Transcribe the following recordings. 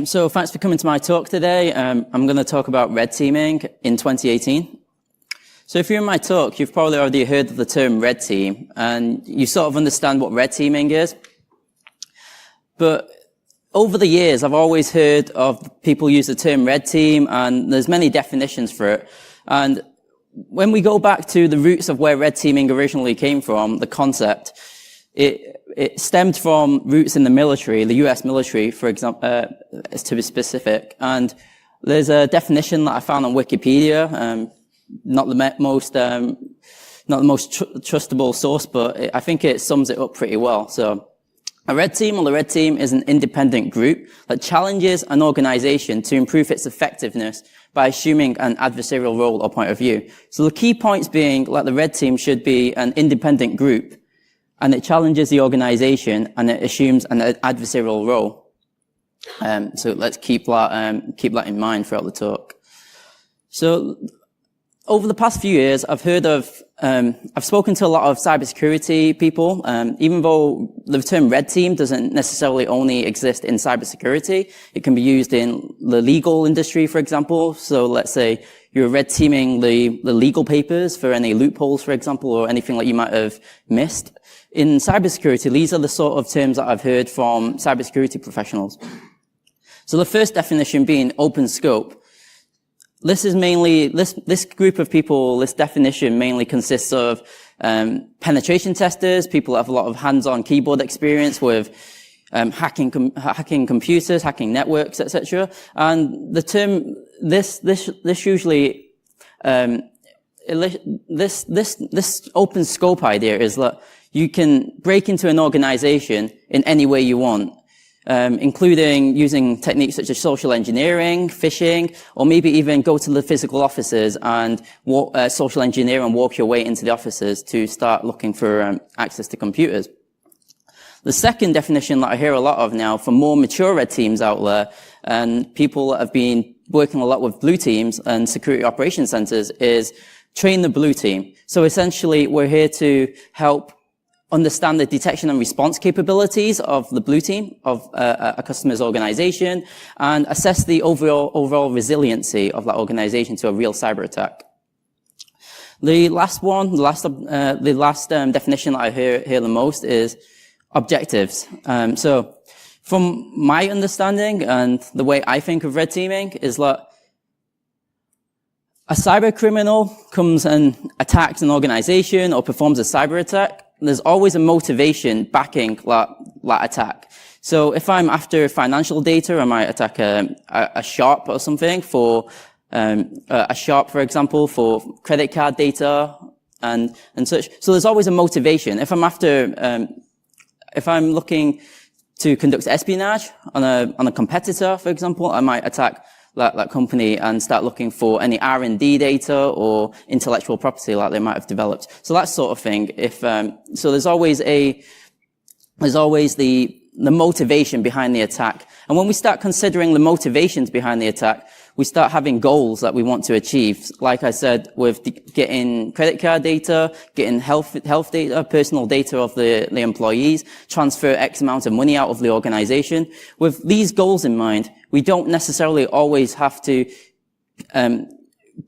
So thanks for coming to my talk today. I'm going to talk about red teaming in 2018. So if you're in my talk, you've probably already heard of the term red team, and you sort of understand what red teaming is. But over the years, I've always heard of people use the term red team, and there's many definitions for it. And when we go back to the roots of where red teaming originally came from, the concept, it stemmed from roots in the military, the US military, for example, to be specific. And there's a definition that I found on Wikipedia, not the most trustable source, but I think it sums it up pretty well. So a red team or the red team is an independent group that challenges an organization to improve its effectiveness by assuming an adversarial role or point of view. So the key points being that the red team should be an independent group, and it challenges the organization and it assumes an adversarial role. So let's keep that in mind throughout the talk. So over the past few years, I've spoken to a lot of cybersecurity people, even though the term red team doesn't necessarily only exist in cybersecurity. It can be used in the legal industry, for example. So let's say you're red teaming the legal papers for any loopholes, for example, or anything that you might have missed. In cybersecurity, these are the sort of terms that I've heard from cybersecurity professionals. So the first definition being open scope. This is mainly, this group of people, this definition mainly consists of penetration testers, people that have a lot of hands-on keyboard experience with hacking computers, hacking networks, etc. And the term, this usually, this open scope idea is that you can break into an organization in any way you want, including using techniques such as social engineering, phishing, or maybe even go to the physical offices and social engineer and walk your way into the offices to start looking for access to computers. The second definition that I hear a lot of now from more mature red teams out there, and people that have been working a lot with blue teams and security operations centers, is train the blue team. So essentially, we're here to help understand the detection and response capabilities of the blue team of a customer's organization, and assess the overall resiliency of that organization to a real cyber attack. The last definition that I hear the most is objectives. So from my understanding and the way I think of red teaming is that a cyber criminal comes and attacks an organization or performs a cyber attack. There's always a motivation backing that attack. So if I'm after financial data, I might attack a shop or something for a shop, for example, for credit card data and such. So there's always a motivation. If I'm looking to conduct espionage on a competitor, for example, I might attack that company and start looking for any R&D data or intellectual property that they might have developed. So that sort of thing. So there's always the motivation behind the attack. And when we start considering the motivations behind the attack, we start having goals that we want to achieve. Like I said, with getting credit card data, getting health data, personal data of the employees, transfer X amount of money out of the organization. With these goals in mind, we don't necessarily always have to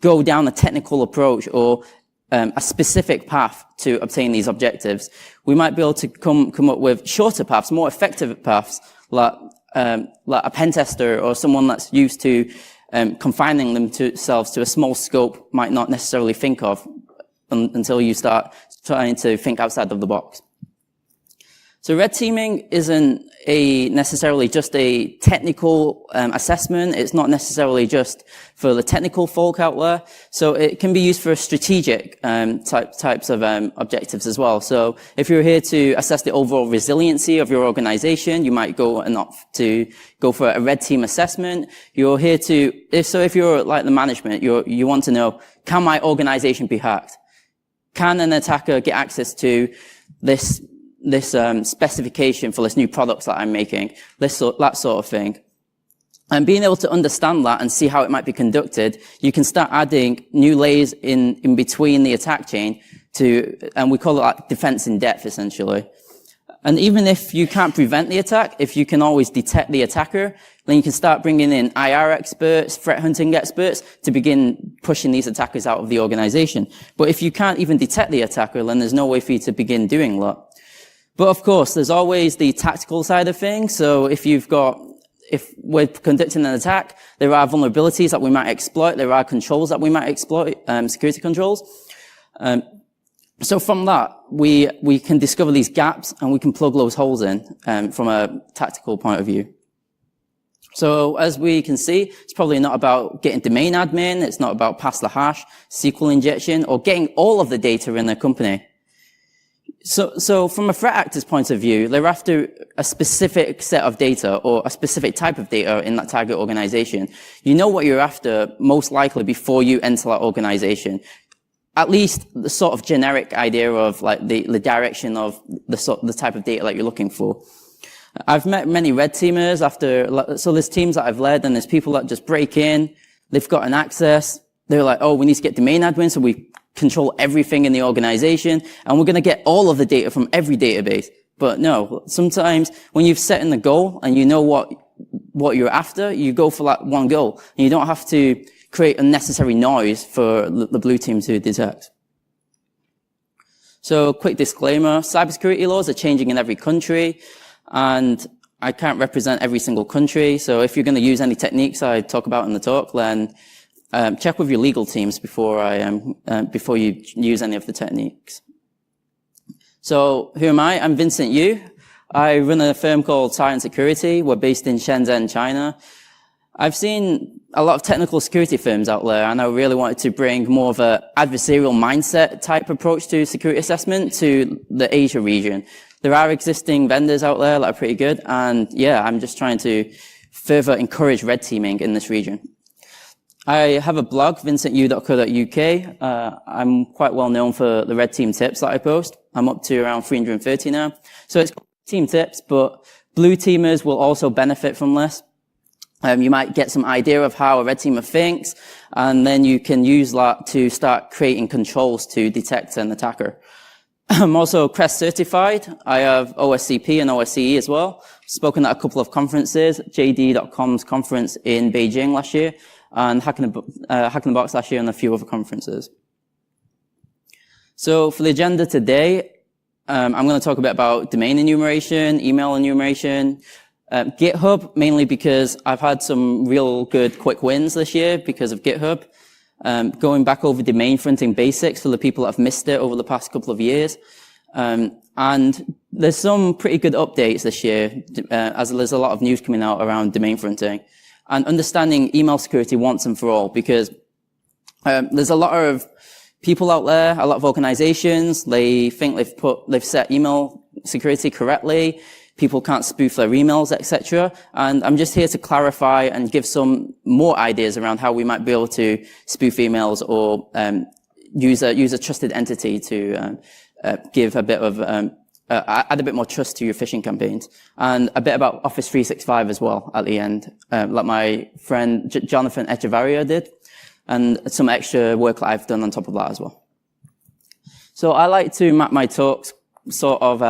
go down a technical approach or a specific path to obtain these objectives. We might be able to come up with shorter paths, more effective paths, like a pen tester or someone that's used to confining themselves to a small scope might not necessarily think of until you start trying to think outside of the box. So red teaming isn't necessarily just a technical assessment. It's not necessarily just for the technical folk out there. So it can be used for strategic types of objectives as well. So if you're here to assess the overall resiliency of your organization, you might go and opt to go for a red team assessment. You're here to, if you're like the management, you want to know, can my organization be hacked? Can an attacker get access to this specification for this new products that I'm making, that sort of thing. And being able to understand that and see how it might be conducted, you can start adding new layers in between the attack chain and we call it like defense in depth, essentially. And even if you can't prevent the attack, if you can always detect the attacker, then you can start bringing in IR experts, threat hunting experts to begin pushing these attackers out of the organization. But if you can't even detect the attacker, then there's no way for you to begin doing that. But of course, there's always the tactical side of things. So if we're conducting an attack, there are vulnerabilities that we might exploit, there are controls that we might exploit, security controls. So from that, we can discover these gaps and we can plug those holes in from a tactical point of view. So as we can see, it's probably not about getting domain admin, it's not about pass the hash, SQL injection, or getting all of the data in a company. So from a threat actor's point of view, they're after a specific set of data or a specific type of data in that target organization. You know what you're after most likely before you enter that organization. At least the sort of generic idea of like the direction of the type of data that you're looking for. I've met many red teamers so there's teams that I've led and there's people that just break in, they've got an access, they're like, oh, we need to get domain admin so we control everything in the organization and we're going to get all of the data from every database. But no, sometimes when you've set in the goal and you know what you're after, you go for that one goal and you don't have to create unnecessary noise for the blue team to detect. So quick disclaimer, cybersecurity laws are changing in every country and I can't represent every single country. So if you're going to use any techniques I talk about in the talk, then check with your legal teams before you use any of the techniques. So who am I? I'm Vincent Yiu. I run a firm called SYON Security. We're based in Shenzhen, China. I've seen a lot of technical security firms out there, and I really wanted to bring more of an adversarial mindset type approach to security assessment to the Asia region. There are existing vendors out there that are pretty good, and yeah, I'm just trying to further encourage red teaming in this region. I have a blog, vincentyiu.co.uk. I'm quite well known for the red team tips that I post. I'm up to around 330 now. So it's team tips, but blue teamers will also benefit from this. You might get some idea of how a red teamer thinks, and then you can use that to start creating controls to detect an attacker. I'm also CREST certified. I have OSCP and OSCE as well. Spoken at a couple of conferences, JD.com's conference in Beijing last year, and Hack in the Box last year and a few other conferences. So for the agenda today, I'm going to talk a bit about domain enumeration, email enumeration, GitHub, mainly because I've had some real good quick wins this year because of GitHub. Going back over domain fronting basics for the people that have missed it over the past couple of years. And there's some pretty good updates this year, as there's a lot of news coming out around domain fronting. And understanding email security once and for all, because there's a lot of people out there, a lot of organizations, they think they've set email security correctly. People can't spoof their emails, etc. And I'm just here to clarify and give some more ideas around how we might be able to spoof emails or use a trusted entity to give a bit of add a bit more trust to your phishing campaigns, and a bit about Office 365 as well at the end, like my friend Jonathan Echevarria did, and some extra work that I've done on top of that as well. So I like to map my talks sort of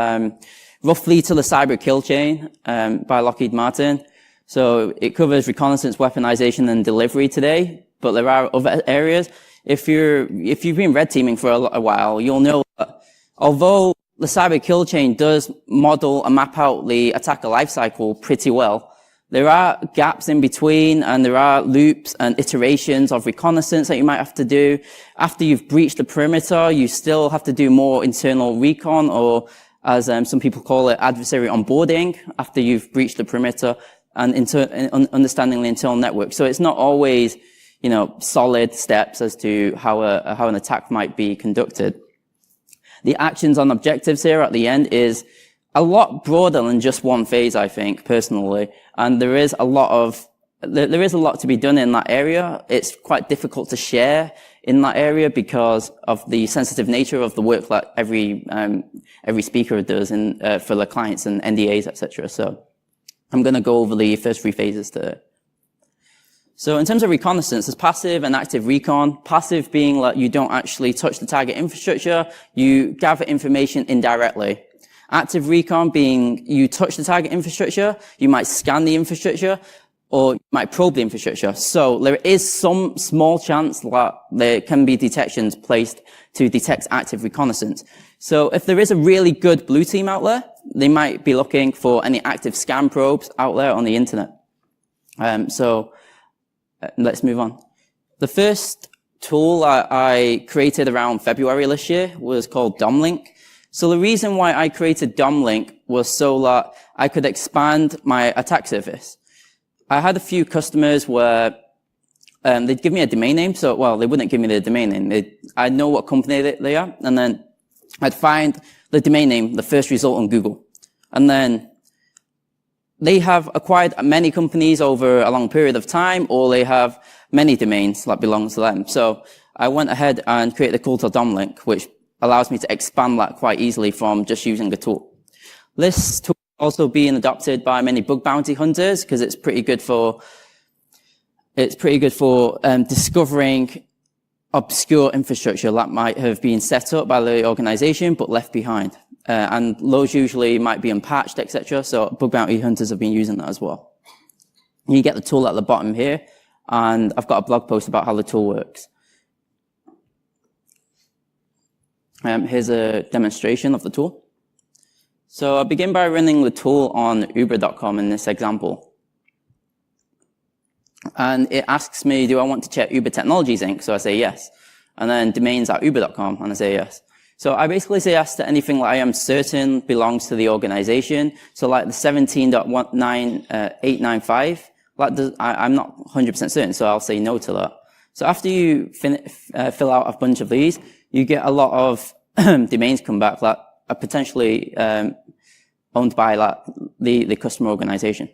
roughly to the cyber kill chain by Lockheed Martin. So it covers reconnaissance, weaponization, and delivery today, but there are other areas. If you've been red teaming for a while, you'll know that although the cyber kill chain does model and map out the attacker lifecycle pretty well, there are gaps in between, and there are loops and iterations of reconnaissance that you might have to do. After you've breached the perimeter, you still have to do more internal recon, or as some people call it, adversary onboarding, after you've breached the perimeter and understanding the internal network. So it's not always, solid steps as to how an attack might be conducted. The actions on objectives here at the end is a lot broader than just one phase, I think, personally. And there is a lot to be done in that area. It's quite difficult to share in that area because of the sensitive nature of the work that every speaker does for the clients and NDAs, etc. So I'm going to go over the first three phases today. So in terms of reconnaissance, there's passive and active recon. Passive being like you don't actually touch the target infrastructure, you gather information indirectly. Active recon being you touch the target infrastructure, you might scan the infrastructure, or you might probe the infrastructure. So there is some small chance that there can be detections placed to detect active reconnaissance. So if there is a really good blue team out there, they might be looking for any active scan probes out there on the internet. Let's move on. The first tool I created around February this year was called DOMLink. So the reason why I created DOMLink was so that I could expand my attack surface. I had a few customers where they'd give me a domain name. So, well, they wouldn't give me the domain name. I'd know what company they are, and then I'd find the domain name, the first result on Google. And then they have acquired many companies over a long period of time, or they have many domains that belong to them. So I went ahead and created a tool called DOMLink, which allows me to expand that quite easily from just using the tool. This tool is also being adopted by many bug bounty hunters because it's pretty good for discovering obscure infrastructure that might have been set up by the organization but left behind. And those usually might be unpatched, etc. So bug bounty hunters have been using that as well. You get the tool at the bottom here, and I've got a blog post about how the tool works. Here's a demonstration of the tool. So I begin by running the tool on uber.com in this example. And it asks me, do I want to check Uber Technologies Inc.? So I say yes. And then domains at uber.com, and I say yes. So I basically say yes to anything that I am certain belongs to the organization. So like the 17.19895, I'm not 100% certain, so I'll say no to that. So after you fill out a bunch of these, you get a lot of domains come back that are potentially owned by the customer organization.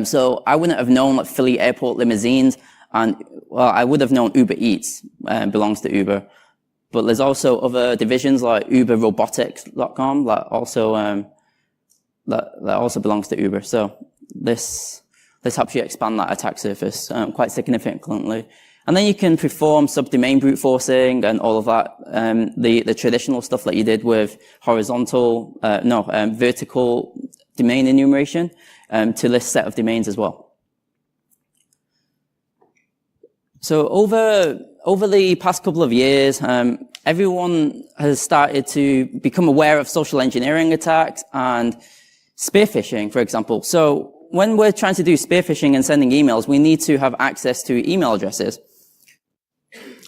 So I wouldn't have known that Philly Airport Limousines, and well, I would have known Uber Eats belongs to Uber. But there's also other divisions like UberRobotics.com that also belongs to Uber. So this helps you expand that attack surface quite significantly. And then you can perform subdomain brute forcing and all of that, the traditional stuff that you did with vertical domain enumeration to this set of domains as well. So over the past couple of years, everyone has started to become aware of social engineering attacks and spear phishing, for example. So when we're trying to do spear phishing and sending emails, we need to have access to email addresses.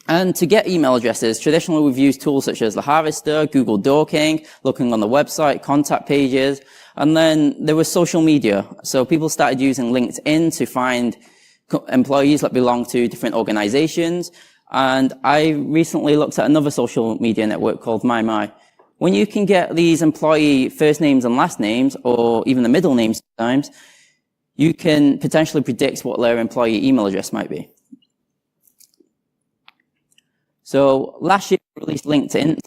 And to get email addresses, traditionally we've used tools such as the Harvester, Google Dorking, looking on the website, contact pages, and then there was social media. So people started using LinkedIn to find employees that belong to different organizations. And I recently looked at another social media network called MyMy. When you can get these employee first names and last names, or even the middle names sometimes, you can potentially predict what their employee email address might be. So last year we released LinkedIn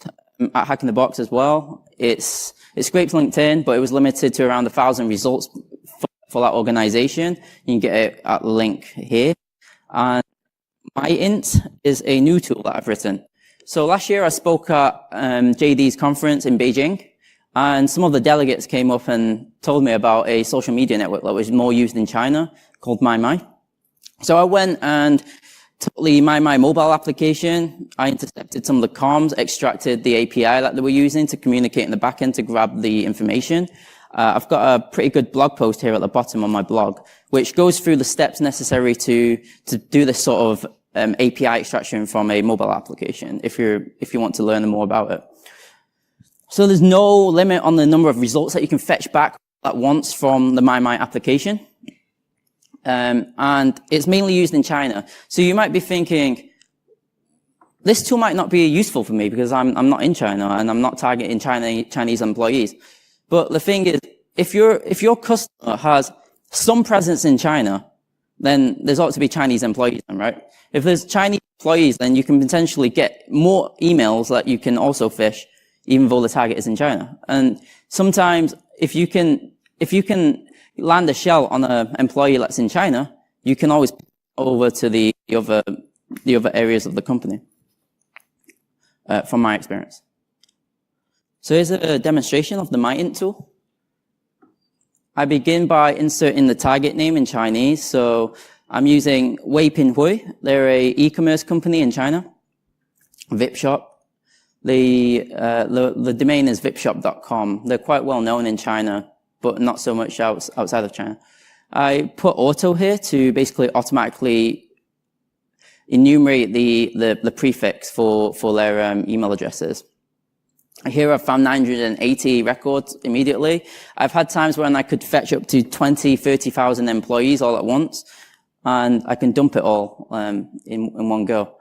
at Hack in the Box as well. It scrapes LinkedIn, but it was limited to around 1,000 results for that organization. You can get it at the link here. And MyInt is a new tool that I've written. So last year I spoke at JD's conference in Beijing, and some of the delegates came up and told me about a social media network that was more used in China called MyMy. So I went and took the MyMy mobile application. I intercepted some of the comms, extracted the API that they were using to communicate in the backend to grab the information. I've got a pretty good blog post here at the bottom on my blog, which goes through the steps necessary to do this sort of API extraction from a mobile application, if you want to learn more about it. So there's no limit on the number of results that you can fetch back at once from the MyMy application. And it's mainly used in China. So you might be thinking, this tool might not be useful for me because I'm not in China and I'm not targeting Chinese employees. But the thing is, if your customer has some presence in China, then there's ought to be Chinese employees, right? If there's Chinese employees, then you can potentially get more emails that you can also phish, even though the target is in China. And sometimes, if you can land a shell on an employee that's in China, you can always put over to the other areas of the company, from my experience. So here's a demonstration of the MyInt tool. I begin by inserting the target name in Chinese. So I'm using Weipin Hui. They're a e-commerce company in China, VIP shop. The domain is vipshop.com. They're quite well known in China, but not so much outside of China. I put auto here to basically automatically enumerate the prefix for their email addresses. Here I've found 980 records immediately. I've had times when I could fetch up to 20, 30,000 employees all at once, and I can dump it all in one go.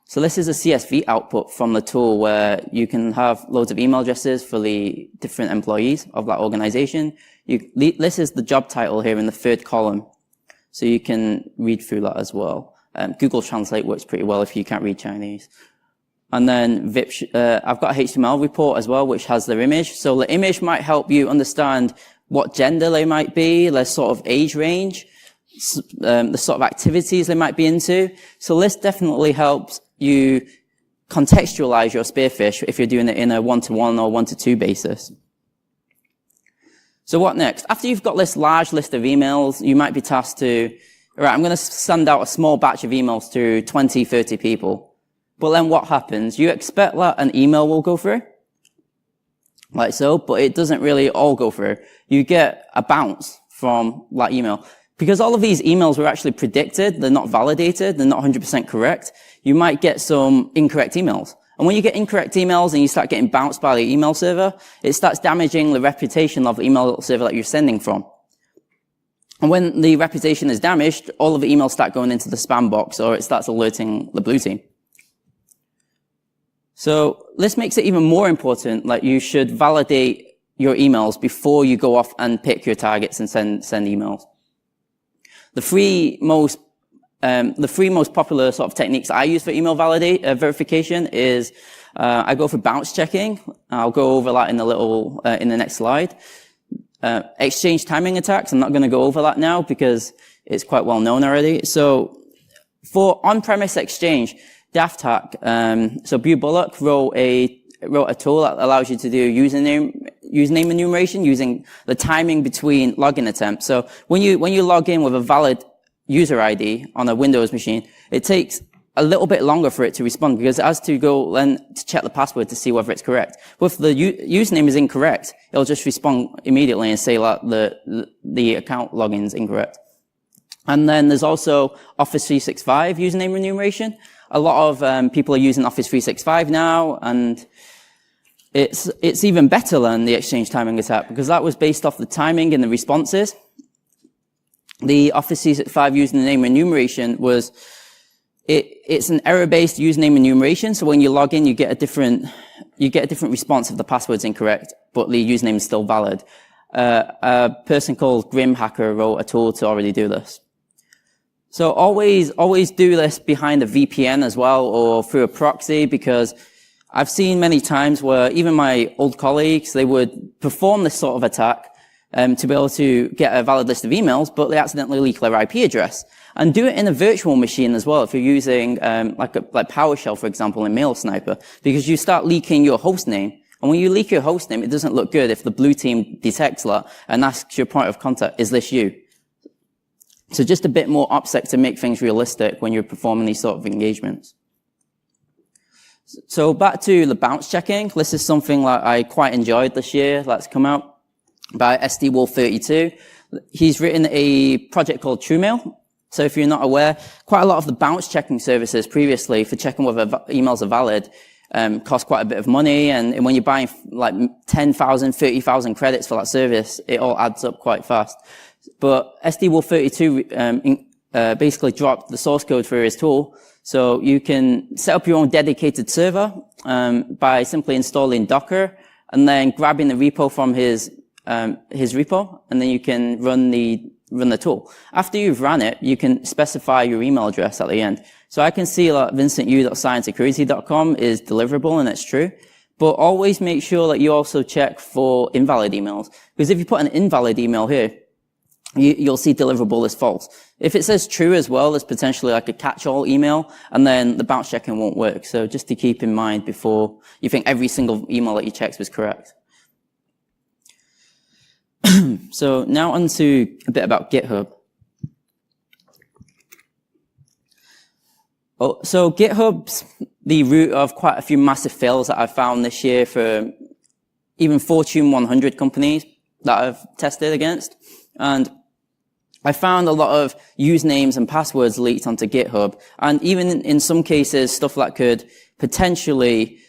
So this is a CSV output from the tool where you can have loads of email addresses for the different employees of that organization. This is the job title here in the third column, so you can read through that as well. Google Translate works pretty well if you can't read Chinese. And then I've got a HTML report as well, which has their image. So the image might help you understand what gender they might be, their sort of age range, the sort of activities they might be into. So this definitely helps you contextualize your spearfish if you're doing it in a one-to-one or one-to-two basis. So what next? After you've got this large list of emails, you might be tasked to, all right, I'm going to send out a small batch of emails to 20, 30 people. But then what happens? You expect that an email will go through, like so, but it doesn't really all go through. You get a bounce from that email. Because all of these emails were actually predicted, they're not validated, they're not 100% correct, you might get some incorrect emails. And when you get incorrect emails and you start getting bounced by the email server, it starts damaging the reputation of the email server that you're sending from. And when the reputation is damaged, all of the emails start going into the spam box, or it starts alerting the blue team. So this makes it even more important that you should validate your emails before you go off and pick your targets and send emails. The three most popular sort of techniques I use for email verification is I go for bounce checking. I'll go over that in the next slide. Exchange timing attacks. I'm not going to go over that now because it's quite well known already. So for on-premise exchange, Daft Hack. So Bu Bullock wrote a tool that allows you to do username enumeration using the timing between login attempts. So when you log in with a valid user ID on a Windows machine, it takes a little bit longer for it to respond because it has to go then to check the password to see whether it's correct. But if the username is incorrect, it'll just respond immediately and say that the account login is incorrect. And then there's also Office 365 username enumeration. A lot of people are using Office 365 now, and it's even better than the exchange timing attack because that was based off the timing and the responses. The Office 365 username enumeration was it's an error-based username enumeration. So when you log in, you get a different response if the password's incorrect, but the username is still valid. A person called Grim Hacker wrote a tool to already do this. So always do this behind a VPN as well or through a proxy, because I've seen many times where even my old colleagues, they would perform this sort of attack to be able to get a valid list of emails, but they accidentally leak their IP address. And do it in a virtual machine as well if you're using like PowerShell, for example, in Mail Sniper, because you start leaking your host name. And when you leak your host name, it doesn't look good if the blue team detects that and asks your point of contact, is this you? So just a bit more OPSEC to make things realistic when you're performing these sort of engagements. So back to the bounce checking. This is something that I quite enjoyed this year that's come out by SDWolf32. He's written a project called TrueMail. So if you're not aware, quite a lot of the bounce checking services previously for checking whether emails are valid cost quite a bit of money. And when you're buying like 10,000, 30,000 credits for that service, it all adds up quite fast. But SDWolf32 basically dropped the source code for his tool. So you can set up your own dedicated server by simply installing Docker and then grabbing the repo from his repo, and then you can run the tool. After you've run it, you can specify your email address at the end. So I can see that VincentYiu.sciencesecurity.com is deliverable, and it's true. But always make sure that you also check for invalid emails. Because if you put an invalid email here, you'll see deliverable is false. If it says true as well, there's potentially like a catch-all email, and then the bounce checking won't work. So just to keep in mind before you think every single email that you checked was correct. So now on to a bit about GitHub. So GitHub's the root of quite a few massive fails that I've found this year for even Fortune 100 companies that I've tested against. And I found a lot of usernames and passwords leaked onto GitHub. And even in some cases, stuff that could potentially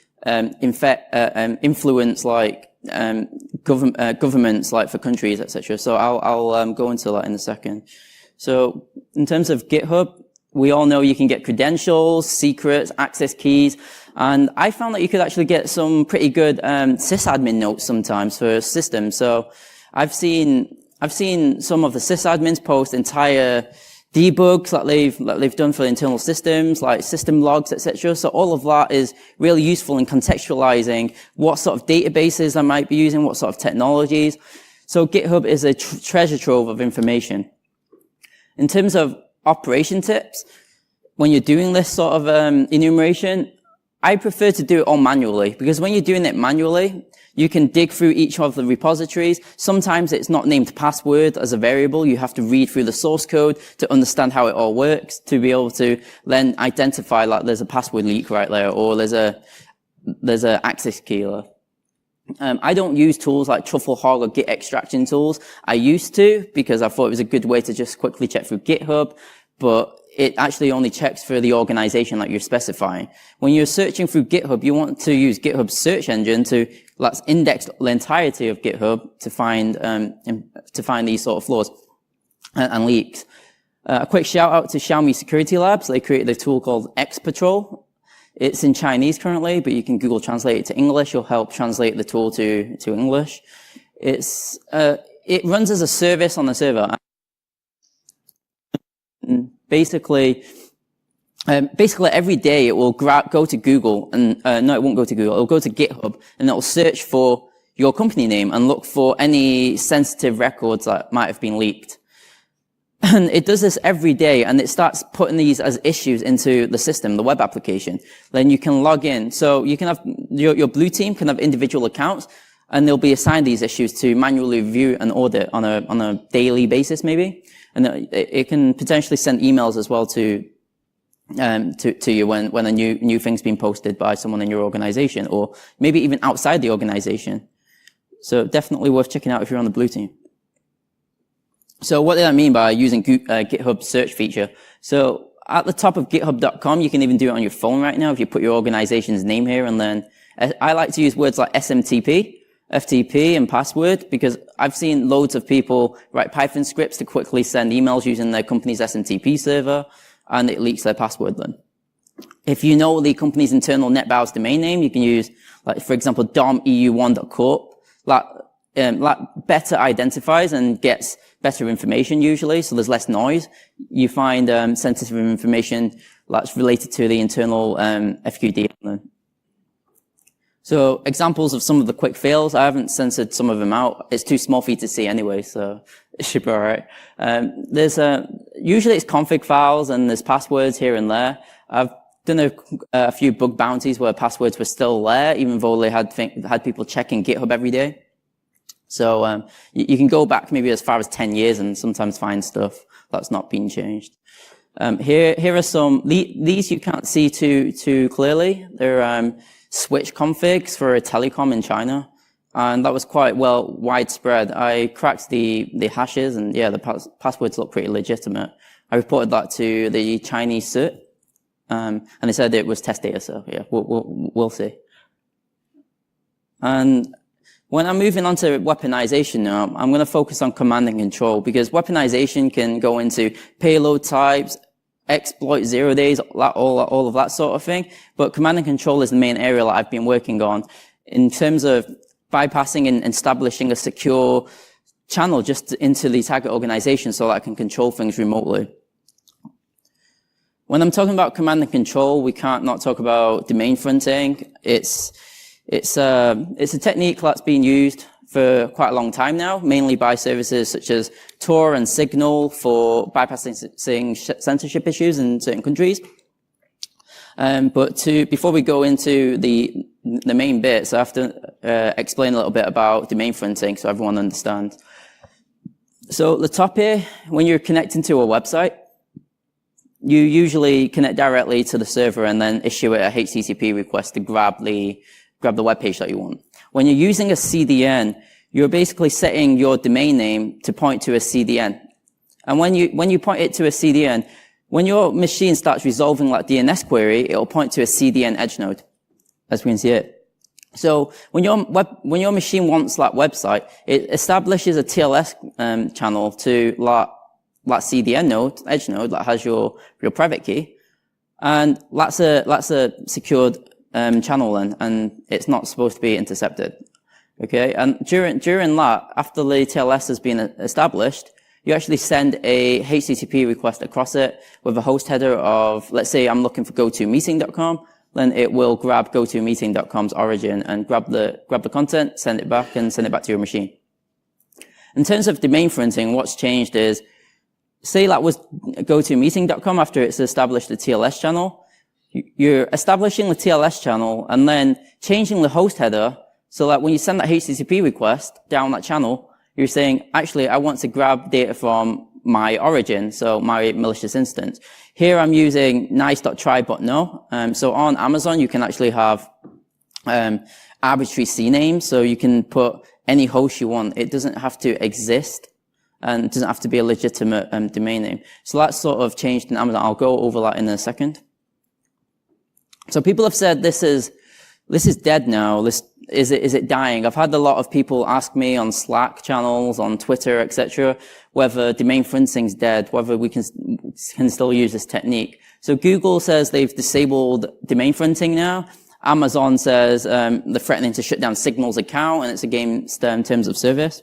influence like governments, like for countries, etc. So I'll go into that in a second. So in terms of GitHub, we all know you can get credentials, secrets, access keys, and I found that you could actually get some pretty good sysadmin notes sometimes for systems. So I've seen some of the sysadmins post entire debugs that they've done for internal systems, like system logs, etc. So all of that is really useful in contextualizing what sort of databases I might be using, what sort of technologies. So GitHub is a treasure trove of information. In terms of operation tips, when you're doing this sort of enumeration, I prefer to do it all manually, because when you're doing it manually, you can dig through each of the repositories. Sometimes it's not named password as a variable. You have to read through the source code to understand how it all works, to be able to then identify like there's a password leak right there, or there's a access key there. I don't use tools like Trufflehog or Git extraction tools. I used to, because I thought it was a good way to just quickly check through GitHub, but it actually only checks for the organization that you're specifying. When you're searching through GitHub, you want to use GitHub's search engine to let's index the entirety of GitHub to find these sort of flaws and leaks. A quick shout out to Xiaomi Security Labs. They created a tool called X-Patrol. It's in Chinese currently, but you can Google Translate it to English. It'll help translate the tool to English. It runs as a service on the server. Basically every day it will go to Google and, no, it won't go to Google. It'll go to GitHub and it'll search for your company name and look for any sensitive records that might have been leaked. And it does this every day, and it starts putting these as issues into the system, the web application. Then you can log in. So you can have, your blue team can have individual accounts, and they'll be assigned these issues to manually review and audit on a daily basis, maybe. And it can potentially send emails as well to you when a new thing's been posted by someone in your organization, or maybe even outside the organization. So definitely worth checking out if you're on the blue team. So what did I mean by using GitHub search feature? So at the top of github.com, you can even do it on your phone right now if you put your organization's name here, and then I like to use words like SMTP, FTP, and password, because I've seen loads of people write Python scripts to quickly send emails using their company's SMTP server, and it leaks their password then. If you know the company's internal NetBIOS domain name, you can use, like, for example, dom.eu1.corp. That better identifies and gets better information usually, so there's less noise. You find sensitive information that's related to the internal FQD. So examples of some of the quick fails, I haven't censored some of them out. It's too small for you to see anyway, so it should be all right. Usually it's config files and there's passwords here and there. I've done a few bug bounties where passwords were still there, even though they had people checking GitHub every day. So you can go back maybe as far as 10 years and sometimes find stuff that's not been changed. Here are some, these you can't see too clearly. They're switch configs for a telecom in China. And that was quite well widespread. I cracked the hashes, and yeah, the passwords look pretty legitimate. I reported that to the Chinese CERT, and they said it was test data, so yeah, we'll see. And when I'm moving on to weaponization now, I'm going to focus on command and control, because weaponization can go into payload types, exploit 0 days, all of that sort of thing. But command and control is the main area that I've been working on in terms of bypassing and establishing a secure channel just into the target organization so that I can control things remotely. When I'm talking about command and control, we can't not talk about domain fronting. It's a technique that's been used for quite a long time now, mainly by services such as Tor and Signal for bypassing censorship issues in certain countries. But before we go into the main bits, I have to explain a little bit about domain fronting so everyone understands. So at the top here, when you're connecting to a website, you usually connect directly to the server and then issue it a HTTP request to grab the web page that you want. When you're using a CDN, you're basically setting your domain name to point to a CDN. And when you point it to a CDN, when your machine starts resolving that DNS query, it'll point to a CDN edge node, as we can see it. So when your machine wants that website, it establishes a TLS channel to that CDN node, edge node that has your private key, and that's a secured channel then, and it's not supposed to be intercepted. Okay, and during that, after the TLS has been established, you actually send a HTTP request across it with a host header of, let's say I'm looking for gotomeeting.com, then it will grab gotomeeting.com's origin and grab the content, send it back, and send it back to your machine. In terms of domain fronting, what's changed is, say that was gotomeeting.com after it's established the TLS channel. You're establishing the TLS channel and then changing the host header so that when you send that HTTP request down that channel, you're saying, actually, I want to grab data from my origin, so my malicious instance. Here I'm using nice.try but no. So on Amazon, you can actually have arbitrary CNAMEs, so you can put any host you want. It doesn't have to exist, and it doesn't have to be a legitimate domain name. So that's sort of changed in Amazon. I'll go over that in a second. So people have said this is dead now. Is it dying? I've had a lot of people ask me on Slack channels, on Twitter, etc., whether domain fronting's dead, whether we can still use this technique. So Google says they've disabled domain fronting now. Amazon says they're threatening to shut down Signal's account, and it's against terms of service.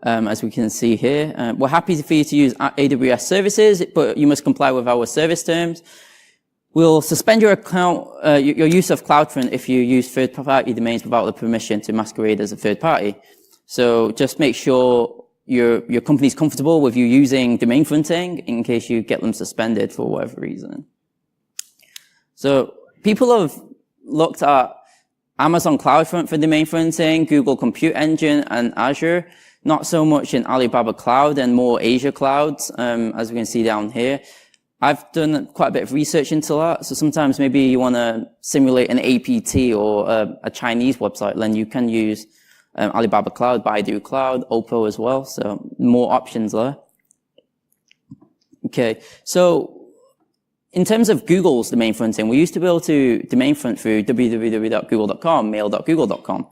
As we can see here, we're happy for you to use AWS services, but you must comply with our service terms. We'll suspend your account, your use of CloudFront if you use third-party domains without the permission to masquerade as a third party. So just make sure your company's comfortable with you using domain fronting in case you get them suspended for whatever reason. So people have looked at Amazon CloudFront for domain fronting, Google Compute Engine, and Azure. Not so much in Alibaba Cloud and more Azure clouds, as we can see down here. I've done quite a bit of research into that. So sometimes maybe you want to simulate an APT or a Chinese website, then you can use Alibaba Cloud, Baidu Cloud, Oppo as well. So more options there. Okay. So in terms of Google's domain fronting, we used to be able to domain front through www.google.com, mail.google.com.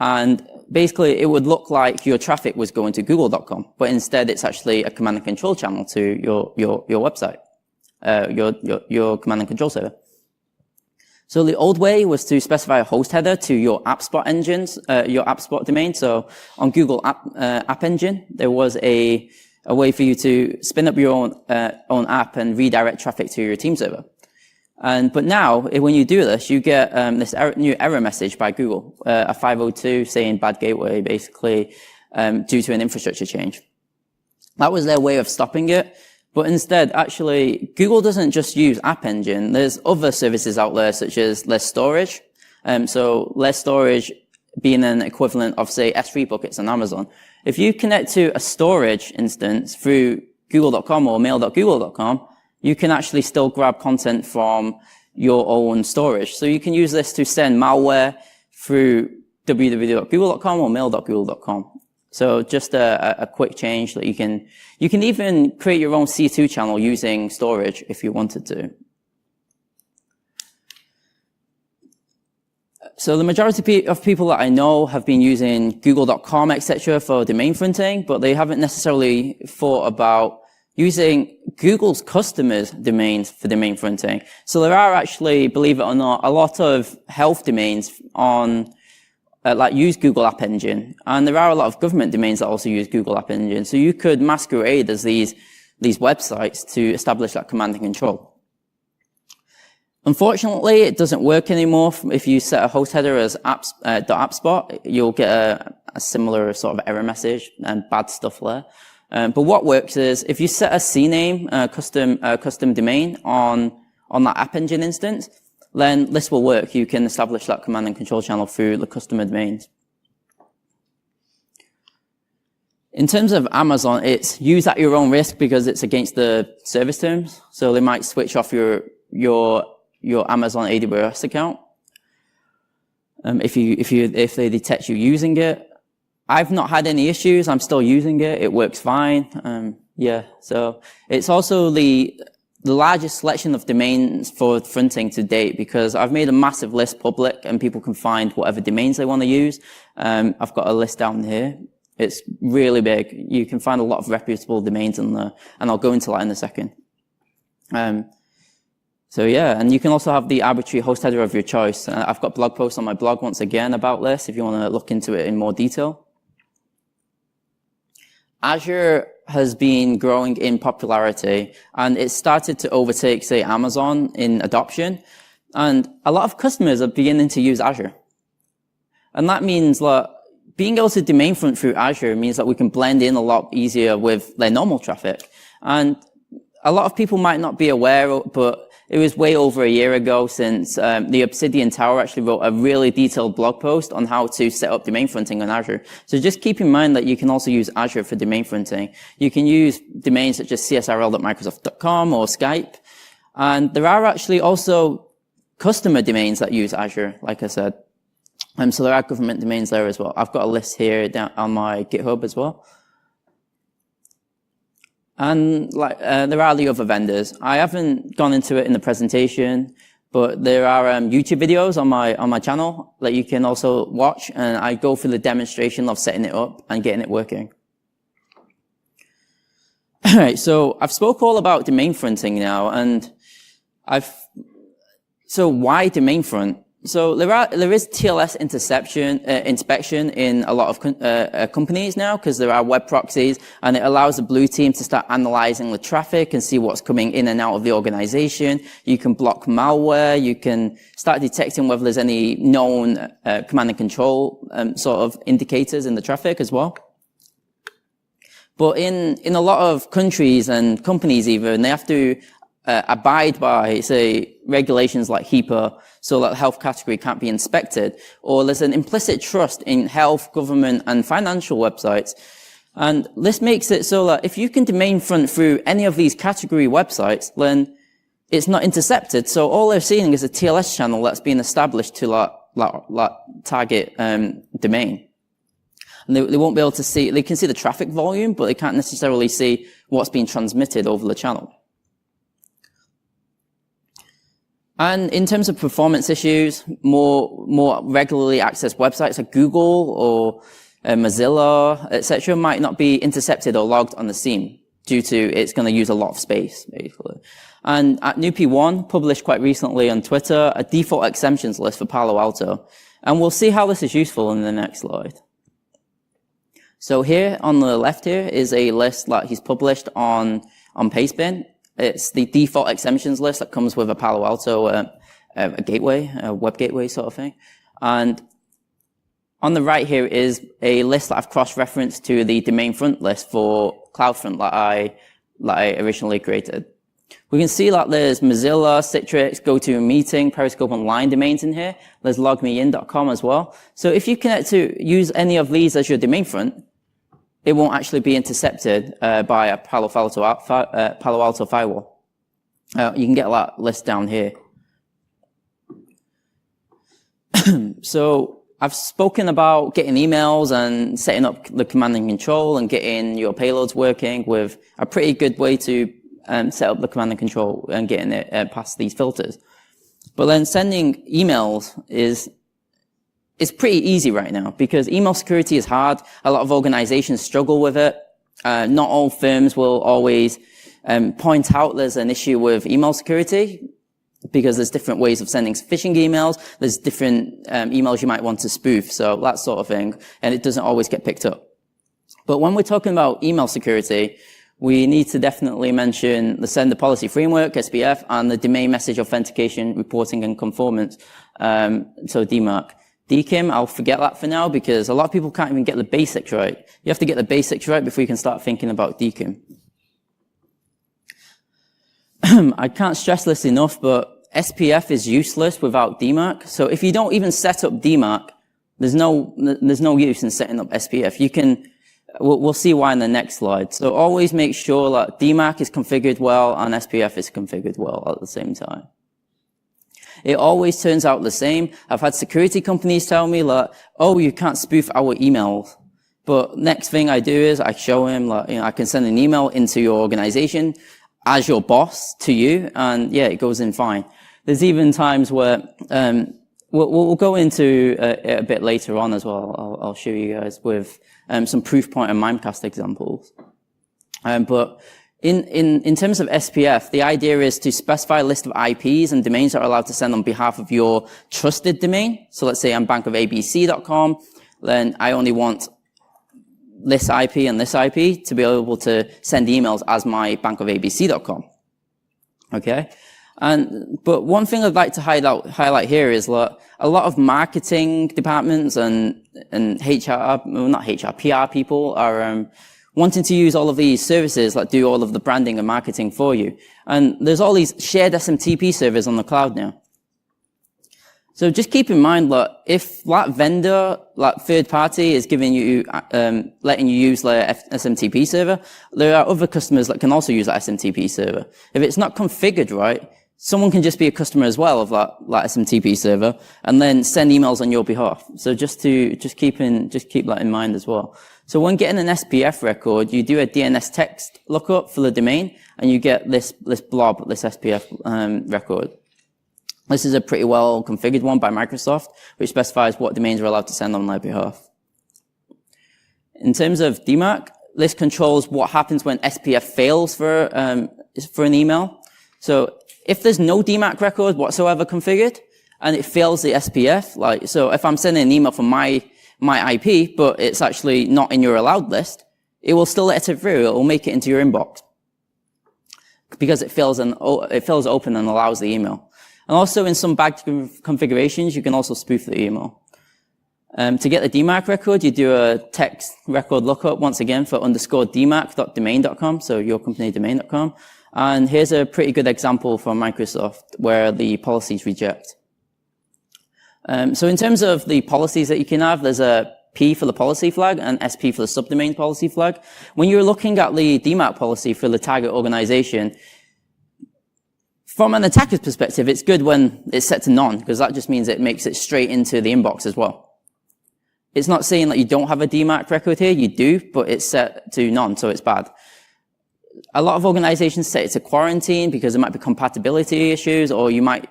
And basically, it would look like your traffic was going to google.com, but instead it's actually a command and control channel to your website, your command and control server. So the old way was to specify a host header to your AppSpot engines, your AppSpot domain. So on Google App Engine, there was a way for you to spin up your own app and redirect traffic to your team server. But now, when you do this, you get this new error message by Google, a 502 saying bad gateway, basically, due to an infrastructure change. That was their way of stopping it. But instead, actually, Google doesn't just use App Engine. There's other services out there, such as Less Storage. So Less Storage being an equivalent of, say, S3 buckets on Amazon. If you connect to a storage instance through google.com or mail.google.com, you can actually still grab content from your own storage. So you can use this to send malware through www.google.com or mail.google.com. So just a quick change that you can even create your own C2 channel using storage if you wanted to. So the majority of people that I know have been using google.com, etc. for domain fronting, but they haven't necessarily thought about using Google's customers' domains for domain fronting. So there are actually, believe it or not, a lot of health domains on like use Google App Engine, and there are a lot of government domains that also use Google App Engine. So you could masquerade as these websites to establish that command and control. Unfortunately, it doesn't work anymore. If you set a host header as .appspot, you'll get a similar sort of error message and bad stuff there. But what works is if you set a CNAME, custom domain on that App Engine instance, then this will work. You can establish that command and control channel through the customer domains. In terms of Amazon, it's use at your own risk because it's against the service terms. So they might switch off your Amazon AWS account if they detect you using it. I've not had any issues. I'm still using it. It works fine. Yeah. So it's also the largest selection of domains for fronting to date because I've made a massive list public and people can find whatever domains they want to use. I've got a list down here. It's really big. You can find a lot of reputable domains in there, and I'll go into that in a second. So yeah, and you can also have the arbitrary host header of your choice. I've got blog posts on my blog once again about this if you want to look into it in more detail. Azure has been growing in popularity, and it started to overtake, say, Amazon in adoption. And a lot of customers are beginning to use Azure. And that means that being able to domain front through Azure means that we can blend in a lot easier with their normal traffic. And a lot of people might not be aware, but it was way over a year ago since the Obsidian Tower actually wrote a really detailed blog post on how to set up domain fronting on Azure. So just keep in mind that you can also use Azure for domain fronting. You can use domains such as csrl.microsoft.com or Skype. And there are actually also customer domains that use Azure, like I said. So there are government domains there as well. I've got a list here down on my GitHub as well. And there are the other vendors. I haven't gone into it in the presentation, but there are YouTube videos on my channel that you can also watch, and I go through the demonstration of setting it up and getting it working. All right, so I've spoke all about domain fronting now, and so why domain front? So there is TLS inspection in a lot of companies now because there are web proxies, and it allows the blue team to start analyzing the traffic and see what's coming in and out of the organization. You can block malware. You can start detecting whether there's any known command and control sort of indicators in the traffic as well. But in a lot of countries and companies even, they have to abide by, say, regulations like HIPAA, so that the health category can't be inspected, or there's an implicit trust in health, government, and financial websites. And this makes it so that if you can domain front through any of these category websites, then it's not intercepted. So all they're seeing is a TLS channel that's been established to that target domain. And they won't be able to see, they can see the traffic volume, but they can't necessarily see what's being transmitted over the channel. And in terms of performance issues, more regularly accessed websites like Google or Mozilla, etc., might not be intercepted or logged on the SIEM due to it's going to use a lot of space, basically. And at NewP1 published quite recently on Twitter a default exemptions list for Palo Alto. And we'll see how this is useful in the next slide. So here on the left here is a list that he's published on Pastebin. It's the default exemptions list that comes with a Palo Alto a gateway, a web gateway sort of thing. And on the right here is a list that I've cross-referenced to the domain front list for CloudFront that I originally created. We can see that there's Mozilla, Citrix, GoToMeeting, Periscope Online domains in here. There's logmein.com as well. So if you connect to use any of these as your domain front, it won't actually be intercepted by a Palo Alto firewall. You can get that list down here. So I've spoken about getting emails and setting up the command and control and getting your payloads working with a pretty good way to set up the command and control and getting it past these filters. But then sending emails is pretty easy right now because email security is hard. A lot of organizations struggle with it. Not all firms will always point out there's an issue with email security because there's different ways of sending phishing emails. There's different emails you might want to spoof, so that sort of thing, and it doesn't always get picked up. But when we're talking about email security, we need to definitely mention the Sender Policy Framework, SPF, and the Domain Message Authentication, Reporting, and Conformance, so DMARC. DKIM, I'll forget that for now because a lot of people can't even get the basics right. You have to get the basics right before you can start thinking about DKIM. I can't stress this enough, but SPF is useless without DMARC. So if you don't even set up DMARC, there's no use in setting up SPF. You can, we'll see why in the next slide. So always make sure that DMARC is configured well and SPF is configured well at the same time. It always turns out the same. I've had security companies tell me that, oh, you can't spoof our emails. But next thing I do is I show him that, I can send an email into your organization as your boss to you, and yeah, it goes in fine. There's even times where, we'll go into it a bit later on as well. I'll show you guys with some Proofpoint and Mimecast examples. But in terms of SPF, the idea is to specify a list of IPs and domains that are allowed to send on behalf of your trusted domain. So let's say I'm bankofabc.com, then I only want this IP and this IP to be able to send emails as my bankofabc.com. Okay? But one thing I'd like to highlight here is that a lot of marketing departments and HR, well, not HR, PR people are wanting to use all of these services that do all of the branding and marketing for you. And there's all these shared SMTP servers on the cloud now. So just keep in mind that if that vendor, that third party is giving you, letting you use their SMTP server, there are other customers that can also use that SMTP server. If it's not configured right, someone can just be a customer as well of that SMTP server and then send emails on your behalf. So just keep that in mind as well. So when getting an SPF record, you do a DNS text lookup for the domain and you get this blob, this SPF record. This is a pretty well configured one by Microsoft, which specifies what domains are allowed to send on their behalf. In terms of DMARC, this controls what happens when SPF fails for an email. So if there's no DMARC record whatsoever configured and it fails the SPF, so if I'm sending an email from my IP, but it's actually not in your allowed list, it will still let it through. It will make it into your inbox because it fills open and allows the email. And also in some bad configurations, you can also spoof the email. To get the DMARC record, you do a text record lookup once again for _dmarc.domain.com, so yourcompanydomain.com. And here's a pretty good example from Microsoft where the policies reject. So in terms of the policies that you can have, there's a P for the policy flag and SP for the subdomain policy flag. When you're looking at the DMARC policy for the target organization, from an attacker's perspective, it's good when it's set to none, because that just means it makes it straight into the inbox as well. It's not saying that you don't have a DMARC record here, you do, but it's set to none, so it's bad. A lot of organizations set it to quarantine because there might be compatibility issues, or you might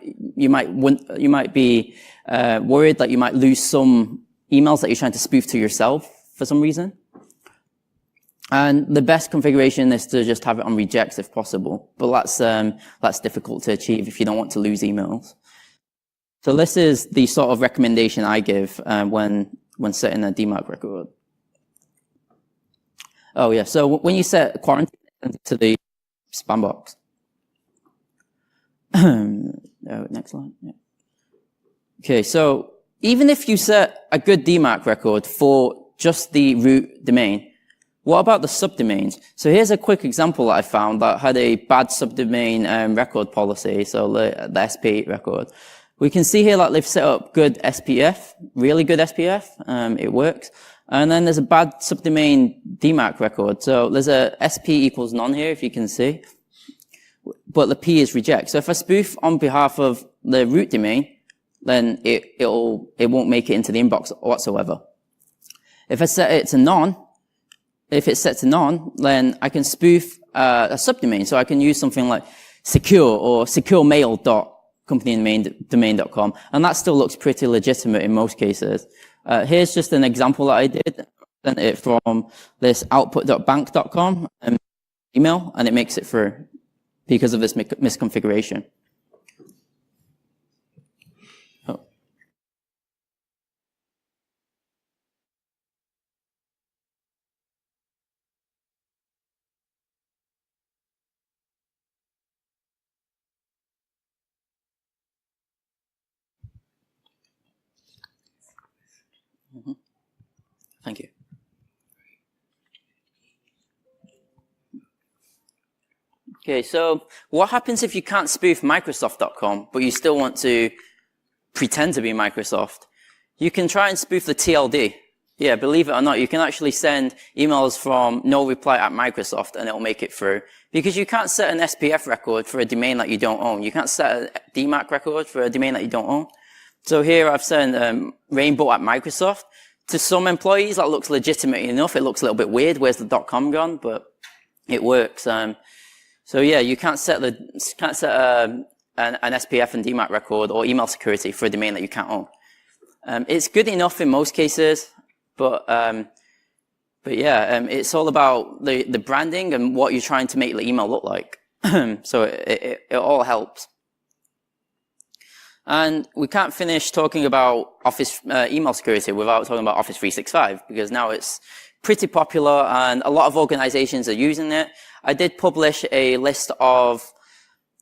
be worried that you might lose some emails that you're trying to spoof to yourself for some reason. And the best configuration is to just have it on rejects if possible, but that's difficult to achieve if you don't want to lose emails. So this is the sort of recommendation I give when setting a DMARC record. Oh yeah, so when you set quarantine to the spam box. Next slide. Yeah. Okay, so even if you set a good DMARC record for just the root domain, what about the subdomains? So here's a quick example that I found that had a bad subdomain record policy, so the SP8 record. We can see here that they've set up good SPF, really good SPF, it works. And then there's a bad subdomain DMARC record. So there's a SP equals none here, if you can see. But the P is reject. So if I spoof on behalf of the root domain, then it won't make it into the inbox whatsoever. If I set it to none, if it's set to none, then I can spoof a subdomain. So I can use something like secure or securemail.companydomain.com, and that still looks pretty legitimate in most cases. Here's just an example that I did. I sent it from this output.bank.com email, and it makes it through because of this misconfiguration. Thank you. Okay, so what happens if you can't spoof Microsoft.com, but you still want to pretend to be Microsoft? You can try and spoof the TLD. Yeah, believe it or not, you can actually send emails from no reply at Microsoft and it'll make it through. Because you can't set an SPF record for a domain that you don't own. You can't set a DMARC record for a domain that you don't own. So here I've sent rainbow at Microsoft. To some employees, that looks legitimate enough. It looks a little bit weird. Where's the .com gone? But it works. So yeah, you can't set an SPF and DMARC record or email security for a domain that you can't own. It's good enough in most cases, but yeah, it's all about the branding and what you're trying to make the email look like. So it all helps. And we can't finish talking about Office email security without talking about Office 365, because now it's pretty popular and a lot of organizations are using it. I did publish a list of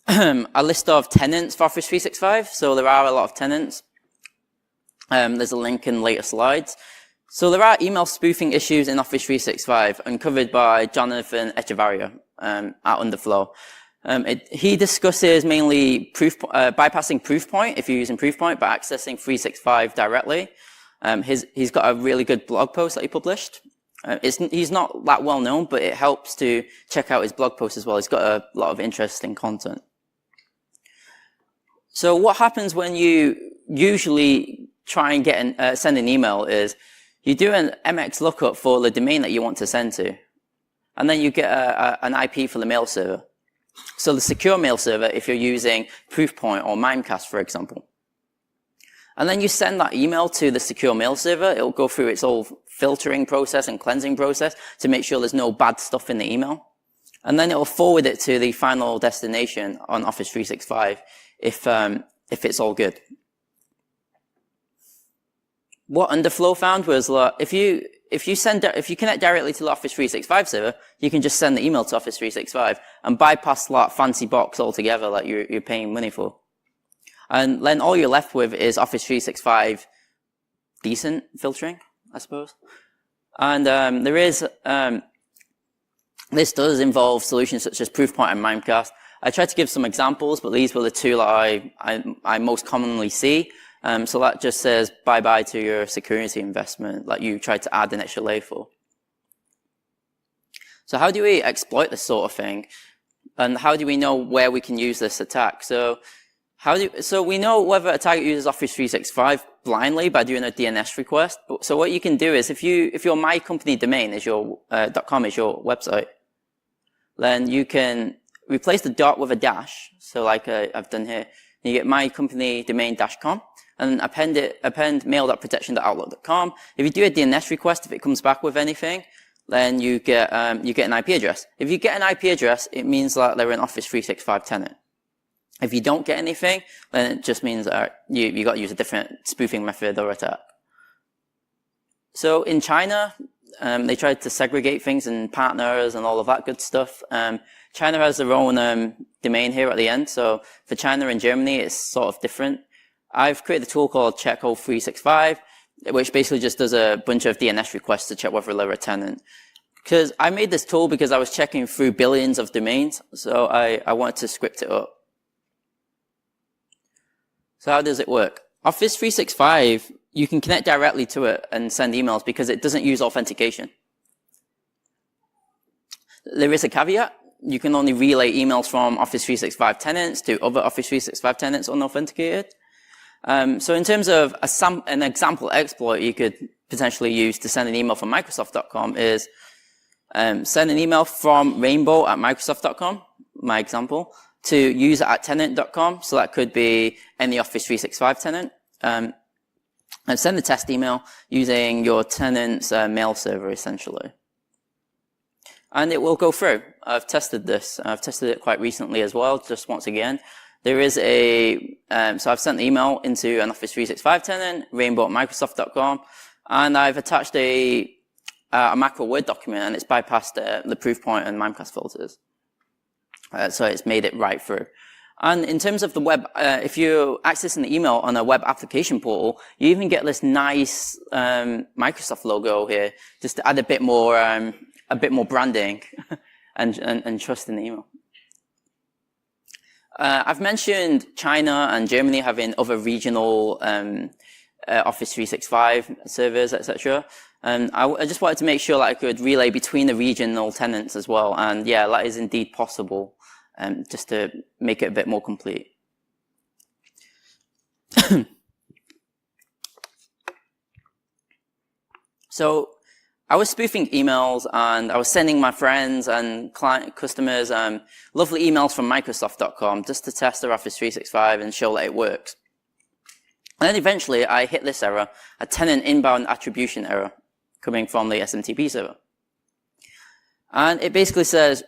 tenants for Office 365, so there are a lot of tenants. There's a link in later slides. So there are email spoofing issues in Office 365 uncovered by Jonathan Echevarria at Underflow. He discusses mainly bypassing Proofpoint if you're using Proofpoint, but accessing 365 directly. He's got a really good blog post that he published. He's not that well known, but it helps to check out his blog post as well. He's got a lot of interesting content. So what happens when you usually try and send an email is you do an MX lookup for the domain that you want to send to, and then you get an IP for the mail server. So the secure mail server, if you're using Proofpoint or Mimecast, for example. And then you send that email to the secure mail server. It'll go through its whole filtering process and cleansing process to make sure there's no bad stuff in the email. And then it'll forward it to the final destination on Office 365 if it's all good. What Underflow found was that if you connect directly to the Office 365 server, you can just send the email to Office 365 and bypass that fancy box altogether that you're paying money for. And then all you're left with is Office 365 decent filtering, I suppose. And this does involve solutions such as Proofpoint and Mimecast. I tried to give some examples, but these were the two that I most commonly see. So that just says bye-bye to your security investment that you tried to add an extra layer for. So how do we exploit this sort of thing? And how do we know where we can use this attack? So we know whether a target uses Office 365 blindly by doing a DNS request. So what you can do is if your my company domain is your .com is your website, then you can replace the dot with a dash. So like I've done here, you get my company domain -com. And append mail.protection.outlook.com. If you do a DNS request, if it comes back with anything, then you get an IP address. If you get an IP address, it means that they're an Office 365 tenant. If you don't get anything, then it just means that you got to use a different spoofing method or attack. So in China, they tried to segregate things in partners and all of that good stuff. China has their own domain here at the end. So for China and Germany, it's sort of different. I've created a tool called Checkhole 365, which basically just does a bunch of DNS requests to check whether they're a tenant. Because I made this tool because I was checking through billions of domains, so I wanted to script it up. So how does it work? Office 365, you can connect directly to it and send emails because it doesn't use authentication. There is a caveat. You can only relay emails from Office 365 tenants to other Office 365 tenants unauthenticated. So in terms of an example exploit you could potentially use to send an email from Microsoft.com is send an email from rainbow@Microsoft.com, my example, to user@tenant.com. So that could be any Office 365 tenant. And send the test email using your tenant's mail server, essentially. And it will go through. I've tested this. I've tested it quite recently as well, just once again. There is so I've sent the email into an Office 365 tenant, rainbow@Microsoft.com, and I've attached a macro Word document, and it's bypassed the Proofpoint and Mimecast filters. So it's made it right through. And in terms of the web, if you're accessing the email on a web application portal, you even get this nice Microsoft logo here, just to add a bit more branding and trust in the email. I've mentioned China and Germany having other regional Office 365 servers, etc. And I just wanted to make sure that I could relay between the regional tenants as well. And yeah, that is indeed possible, just to make it a bit more complete. So I was spoofing emails, and I was sending my friends and customers lovely emails from Microsoft.com just to test their Office 365 and show that it works. And then eventually I hit this error, a tenant inbound attribution error coming from the SMTP server. And it basically says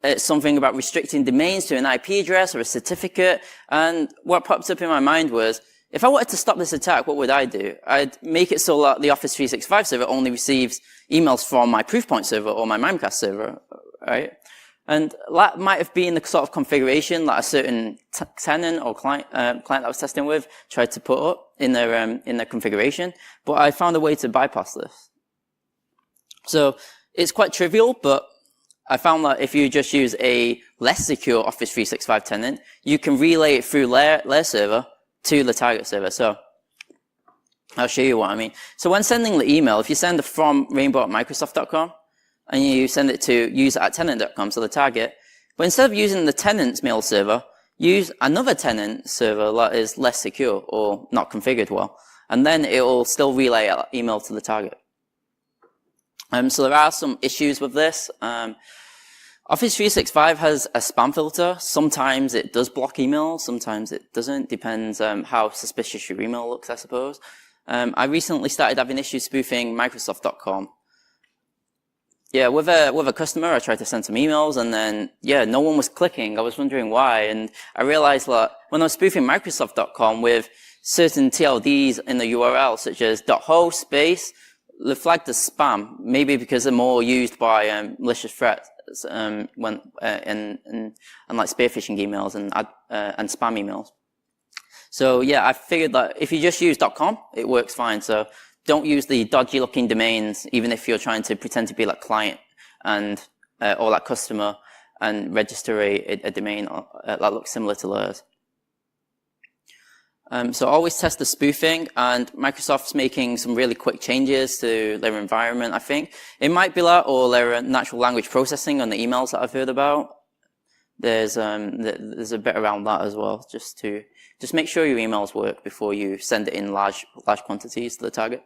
it's something about restricting domains to an IP address or a certificate. And what popped up in my mind was, if I wanted to stop this attack, what would I do? I'd make it so that the Office 365 server only receives emails from my Proofpoint server or my Mimecast server, right? And that might have been the sort of configuration that a certain tenant or client that I was testing with tried to put up in their configuration. But I found a way to bypass this. So it's quite trivial, but I found that if you just use a less secure Office 365 tenant, you can relay it through their server to the target server. So I'll show you what I mean. So when sending the email, if you send it from rainbow@microsoft.com and you send it to user@tenant.com, so the target, but instead of using the tenant's mail server, use another tenant server that is less secure or not configured well, and then it will still relay an email to the target. So there are some issues with this. Office 365 has a spam filter. Sometimes it does block emails, sometimes it doesn't. Depends how suspicious your email looks, I suppose. I recently started having issues spoofing Microsoft.com. Yeah, with a customer, I tried to send some emails, and then, yeah, no one was clicking. I was wondering why, and I realized that when I was spoofing Microsoft.com with certain TLDs in the URL, such as .host space, they're flagged as spam, maybe because they're more used by malicious threats and like spear phishing emails and spam emails. So yeah, I figured that if you just use .com, it works fine. So don't use the dodgy looking domains, even if you're trying to pretend to be like client and or like customer and register a domain that looks similar to theirs. So always test the spoofing, and Microsoft's making some really quick changes to their environment, I think. It might be that, or their natural language processing on the emails that I've heard about. There's a bit around that as well, just make sure your emails work before you send it in large quantities to the target.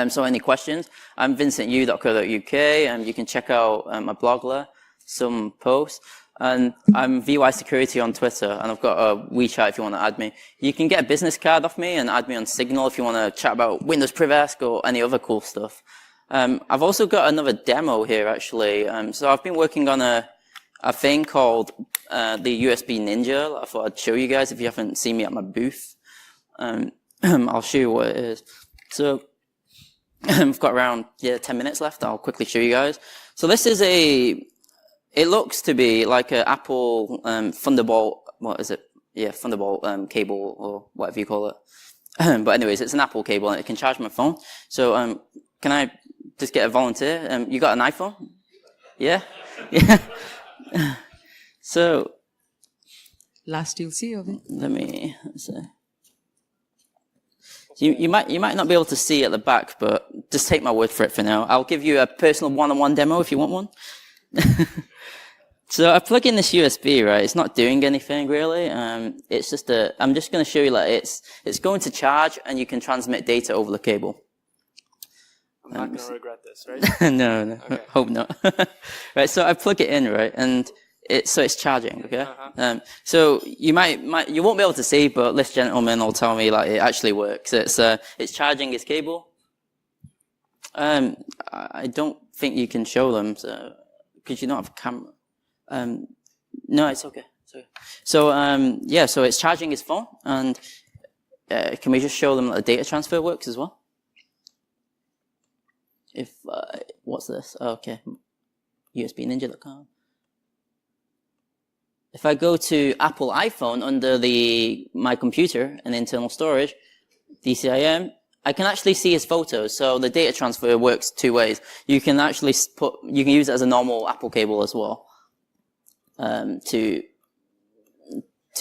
So any questions? I'm vincentyiu.co.uk, and you can check out my blog there, some posts. And I'm VY Security on Twitter, and I've got a WeChat if you want to add me. You can get a business card off me and add me on Signal if you want to chat about Windows PrivEsk or any other cool stuff. I've also got another demo here, actually. So I've been working on a thing called the USB Ninja that I thought I'd show you guys if you haven't seen me at my booth. I'll show you what it is. So I've got around 10 minutes left. I'll quickly show you guys. So this is it looks to be like an Apple Thunderbolt, what is it? Yeah, Thunderbolt cable or whatever you call it. But anyways, it's an Apple cable and it can charge my phone. So can I just get a volunteer? You got an iPhone? Yeah? Yeah. So last you'll see of it. Let's see. You might not be able to see at the back, but just take my word for it for now. I'll give you a personal one-on-one demo if you want one. So I plug in this USB, right? It's not doing anything really. It's just I'm just going to show you that it's going to charge and you can transmit data over the cable. I'm not going to regret this, right? No. Okay. Hope not. Right. So I plug it in, right, and it's charging. Okay. So you you won't be able to see, but this gentleman will tell me like it actually works. It's charging his cable. I don't think you can show them, so because you don't have a camera. No, it's okay. So yeah, so it's charging his phone, and can we just show them that the data transfer works as well? If what's this? Oh, okay, USBninja.com. if I go to Apple iPhone under my computer and internal storage, DCIM, I can actually see his photos. So the data transfer works two ways. You can actually you can use it as a normal Apple cable as well, to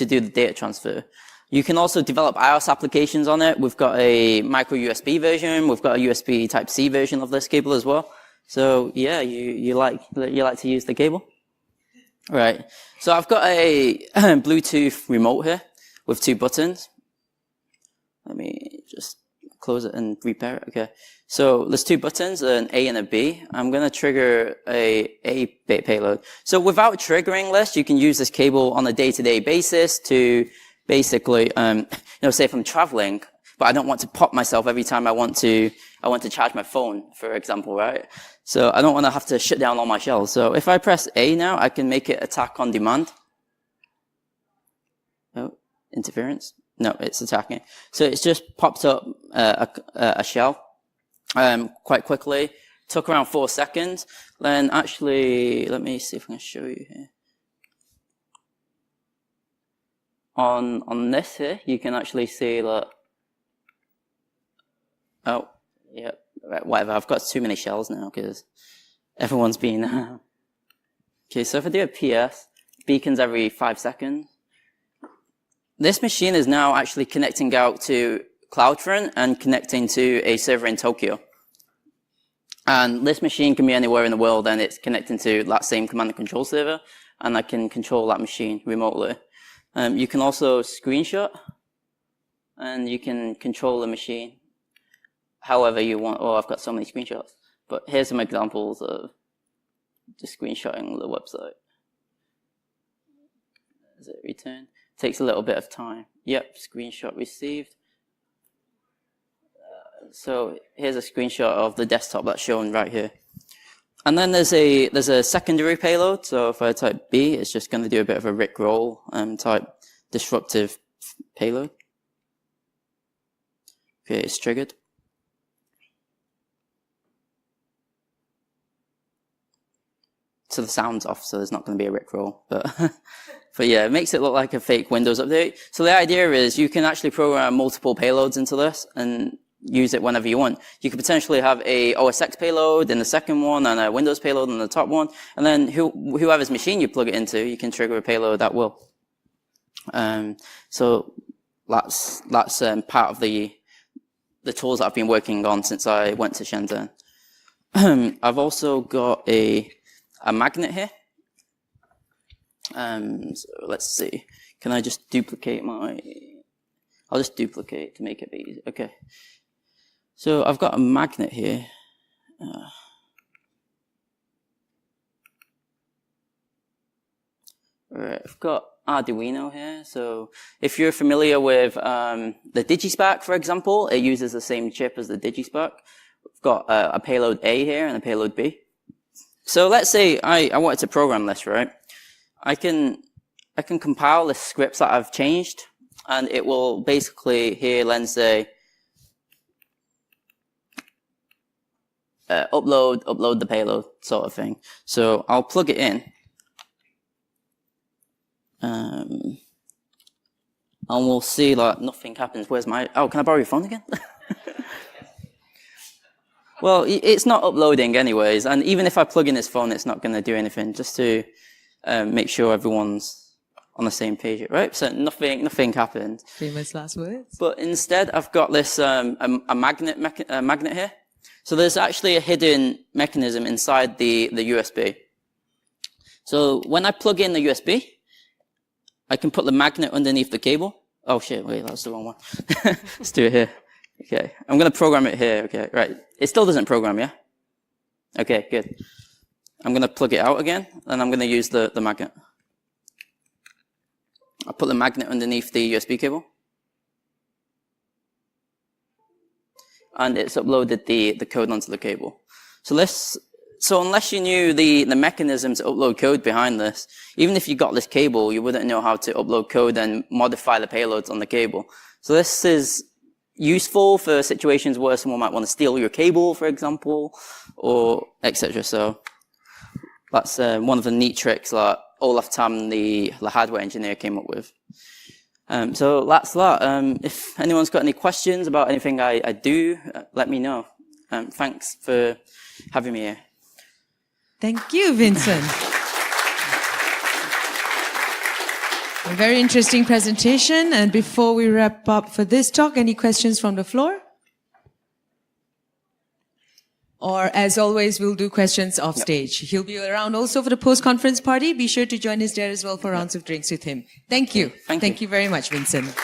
do the data transfer. You can also develop iOS applications on it. We've got a micro USB version. We've got a USB Type-C version of this cable as well. So yeah, you like to use the cable? Right. So I've got a Bluetooth remote here with two buttons. Let me just close it and repair it. Okay. So there's two buttons, an A and a B. I'm going to trigger a bit payload. So without triggering this, you can use this cable on a day-to-day basis to basically, say if I'm traveling, but I don't want to pop myself every time I want to charge my phone, for example, right? So I don't want to have to shut down all my shells. So if I press A now, I can make it attack on demand. Oh, interference. No, it's attacking. So it's just popped up a shell quite quickly. Took around 4 seconds. Then actually, let me see if I can show you here. On this here, you can actually see that. Oh, yeah, whatever. I've got too many shells now because everyone's been. Okay, so if I do a PS, beacons every 5 seconds. This machine is now actually connecting out to CloudFront and connecting to a server in Tokyo. And this machine can be anywhere in the world, and it's connecting to that same command and control server, and I can control that machine remotely. You can also screenshot, and you can control the machine however you want. Oh, I've got so many screenshots. But here's some examples of just screenshotting the website. Does it return? Takes a little bit of time. Yep, screenshot received. So here's a screenshot of the desktop that's shown right here. And then there's a secondary payload. So if I type B, it's just going to do a bit of a Rickroll type disruptive payload. Okay, it's triggered. So the sound's off, so there's not going to be a Rickroll, but yeah, it makes it look like a fake Windows update. So the idea is you can actually program multiple payloads into this and use it whenever you want. You could potentially have a OSX payload in the second one and a Windows payload in the top one, and then whoever's machine you plug it into, you can trigger a payload at will. So that's part of the tools that I've been working on since I went to Shenzhen. I've also got a magnet here. So let's see. Can I just duplicate I'll just duplicate to make it easy. Okay. So I've got a magnet here. Right, I've got Arduino here. So if you're familiar with the DigiSpark, for example, it uses the same chip as the DigiSpark. We've got a payload A here and a payload B. So let's say I wanted to program this, right? I can compile the scripts that I've changed, and it will basically here then say upload the payload sort of thing. So I'll plug it in, and we'll see that nothing happens. Where's my? Oh, can I borrow your phone again? Well, it's not uploading anyways, and even if I plug in this phone, it's not going to do anything, just to make sure everyone's on the same page, right? So nothing happened. Famous last words. But instead, I've got this a magnet here. So there's actually a hidden mechanism inside the USB. So when I plug in the USB, I can put the magnet underneath the cable. Oh shit! Wait, that's the wrong one. Let's do it here. Okay, I'm going to program it here. Okay, right. It still doesn't program, yeah? Okay, good. I'm going to plug it out again, and I'm going to use the magnet. I'll put the magnet underneath the USB cable. And it's uploaded the code onto the cable. So unless you knew the mechanism to upload code behind this, even if you got this cable, you wouldn't know how to upload code and modify the payloads on the cable. So this is useful for situations where someone might want to steal your cable, for example, or etc. So that's one of the neat tricks that Olaf Tam, the hardware engineer, came up with. So that's that. If anyone's got any questions about anything I do, let me know. Thanks for having me here. Thank you, Vincent. A very interesting presentation. And before we wrap up for this talk, any questions from the floor? Or as always, we'll do questions off stage. He'll be around also for the post-conference party. Be sure to join us there as well for rounds of drinks with him. Thank you. Thank you very much, Vincent.